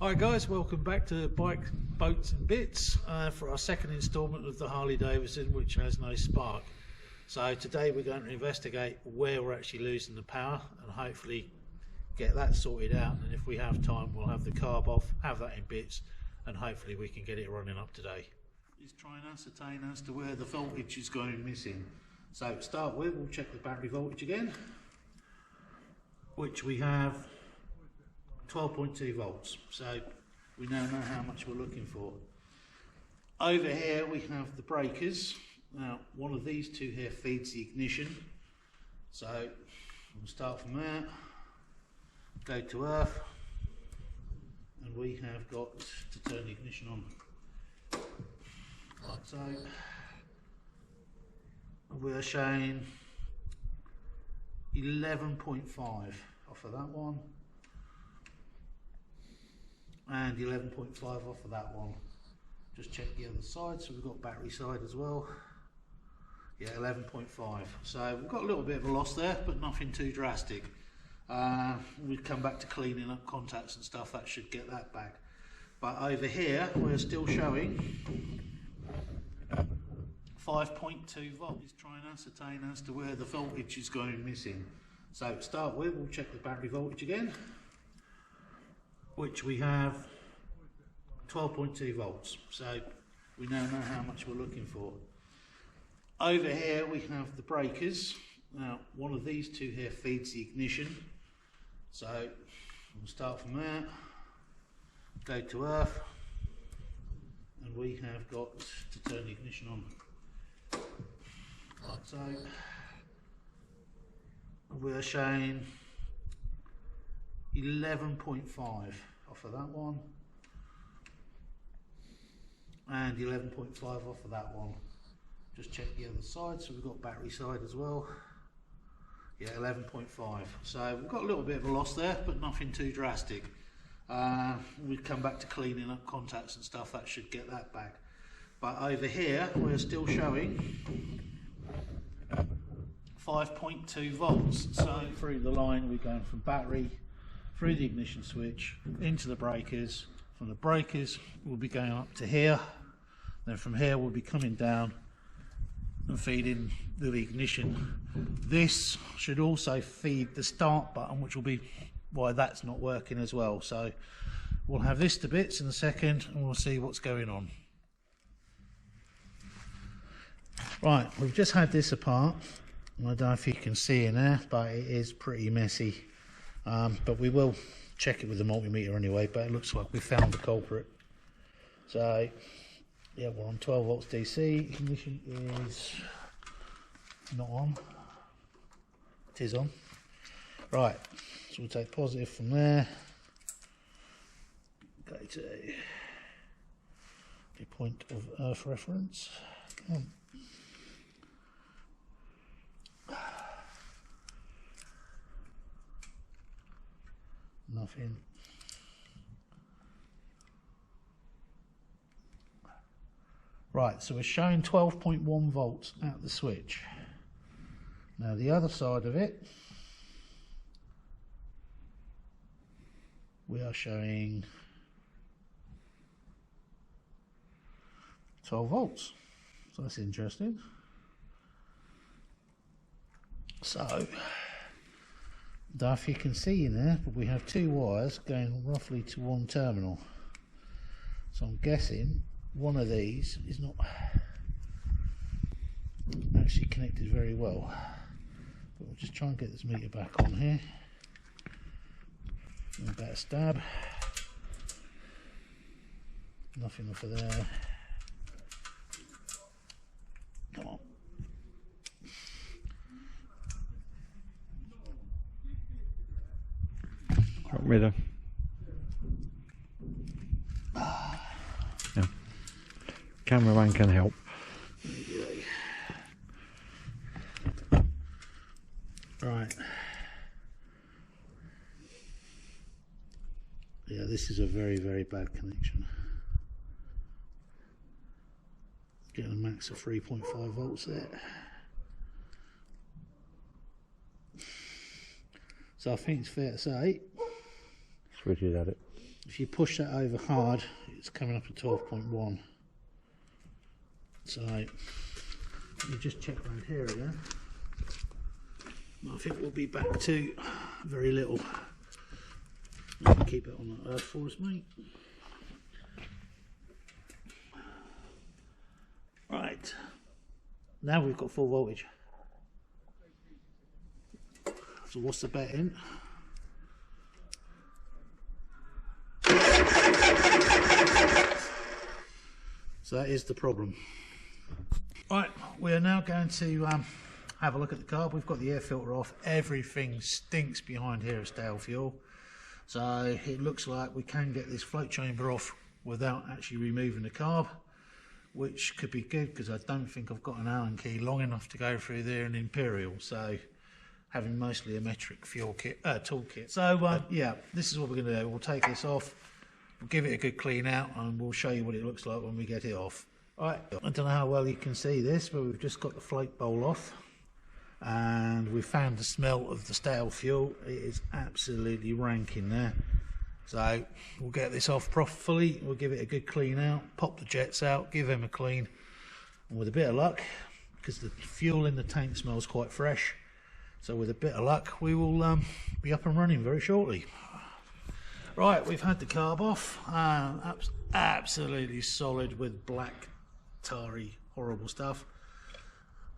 Hi guys, welcome back to Bike, Boats and Bits for our second instalment of the Harley Davidson, which has no spark. So today we're going to investigate where we're actually losing the power and hopefully get that sorted out, and if we have time we'll have the carb off, have that in bits, and hopefully we can get it running up today. Is try and ascertain as to where the voltage is going missing. So to start with, we'll check the battery voltage again, which we have 12.2 volts, so we now know how much we're looking for. Over here we have the breakers. Now one of these two here feeds the ignition, so we'll start from there, go to earth, and we have got to turn the ignition on like so. We're showing 11.5 off of that one, and 11.5 off of that one. Just check the other side, so we've got battery side as well. Yeah, 11.5. So we've got a little bit of a loss there, but nothing too drastic. We'd come back to cleaning up contacts and stuff, that should get that back. But over here we're still showing 5.2 volts. Try and ascertain as to where the voltage is going missing. So to start with, we'll check the battery voltage again, which we have 12.2 volts, so we now know how much we're looking for. Over here we have the breakers. Now one of these two here feeds the ignition, so we'll start from there, go to earth, and we have got to turn the ignition on like so. We're showing 11.5 off of that one, and 11.5 off of that one. Just check the other side, so we've got battery side as well. Yeah, 11.5. So we've got a little bit of a loss there, but nothing too drastic. We'd come back to cleaning up contacts and stuff, that should get that back. But over here we're still showing 5.2 volts. So through the line we're going from battery through the ignition switch into the breakers. From the breakers we'll be going up to here, then from here we'll be coming down and feeding the ignition. This should also feed the start button, which will be why that's not working as well. So we'll have this to bits in a second and we'll see what's going on. Right, we've just had this apart. I don't know if you can see in there, but it is pretty messy. But we will check it with the multimeter anyway, but it looks like we found the culprit. So yeah, we're on 12 volts DC. Ignition is not on. It is on. Right, so we'll take positive from there. Go to the point of earth reference. Come on. Nothing. Right, so we're showing 12.1 volts at the switch. Now the other side of it, we are showing 12 volts. So that's interesting. So, I don't know if you can see in there, but we have two wires going roughly to one terminal. So I'm guessing one of these is not actually connected very well. But we'll just try and get this meter back on here. A better stab. Nothing off of there. Come on. Got rid of. Yeah. Cameraman can help. Right. Yeah, this is a very, very bad connection. Getting a max of 3.5 volts there. So I think it's fair to say switches at it. if you push that over hard, it's coming up to 12.1. So you just check around here again. I think we'll be back to very little. Keep it on that earth for us, mate. Right, now we've got full voltage. So what's the bet in? So that is the problem. Right, we are now going to have a look at the carb. We've got the air filter off. Everything stinks behind here of stale fuel. So it looks like we can get this float chamber off without actually removing the carb, which could be good because I don't think I've got an Allen key long enough to go through there an Imperial. So having mostly a metric fuel kit, toolkit. So yeah, this is what we're going to do. We'll take this off, we'll give it a good clean out, and we'll show you what it looks like when we get it off. Right, I don't know how well you can see this, but we've just got the float bowl off, and we found the smell of the stale fuel. It is absolutely rank in there. So we'll get this off properly, we'll give it a good clean out, pop the jets out, give them a clean, and with a bit of luck, because the fuel in the tank smells quite fresh, so with a bit of luck we will be up and running very shortly. Right, we've had the carb off, absolutely solid with black, tarry, horrible stuff.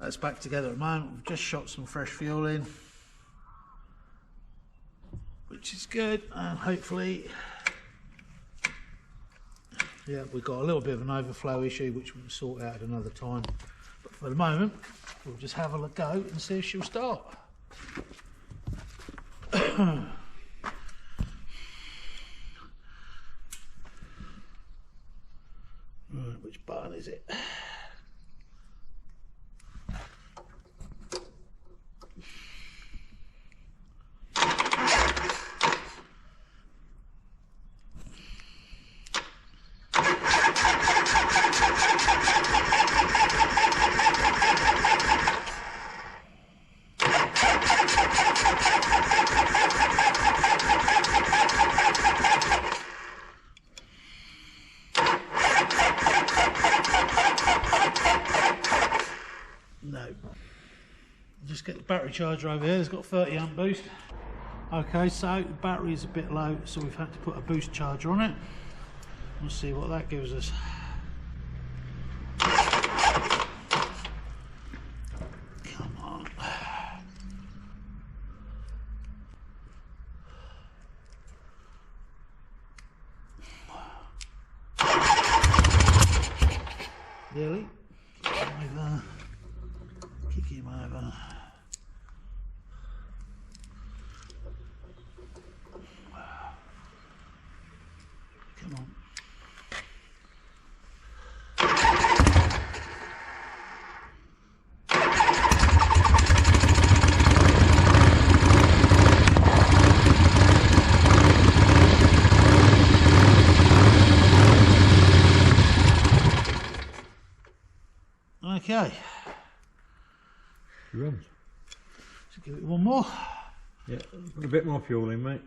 That's back together at the moment. We've just shot some fresh fuel in, which is good, and hopefully, yeah, we've got a little bit of an overflow issue which we'll sort out at another time, but for the moment we'll just have a go and see if she'll start. Right, which button is it? No. Just get the battery charger over here. It's got 30 amp boost. Okay, so the battery is a bit low, so we've had to put a boost charger on it. We'll see what that gives us. Come on. Really? Kick him over. Come on. Okay. She runs. Should give it one more. Yeah, put a bit more fuel in, mate.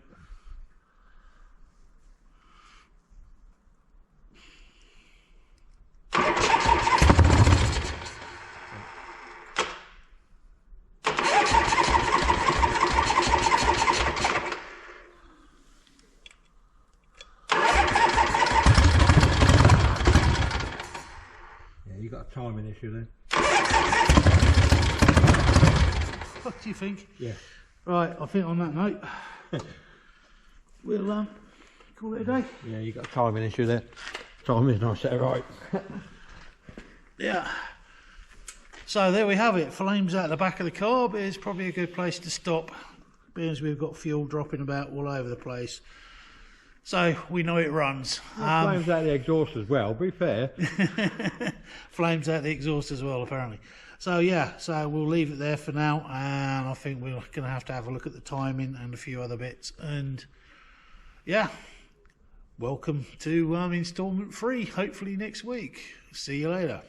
You got a timing issue then. What do you think? Yeah. Right, I think on that note, we'll call it a day. Yeah, you got a timing issue there. Timing's not set right. Yeah. So there we have it. Flames out the back of the carb is probably a good place to stop, being as we've got fuel dropping about all over the place. So we know it runs. Flames out the exhaust as well, be fair. Flames out the exhaust as well, apparently. So yeah, so we'll leave it there for now, and I think we're going to have a look at the timing and a few other bits. And yeah, welcome to instalment 3, hopefully next week. See you later.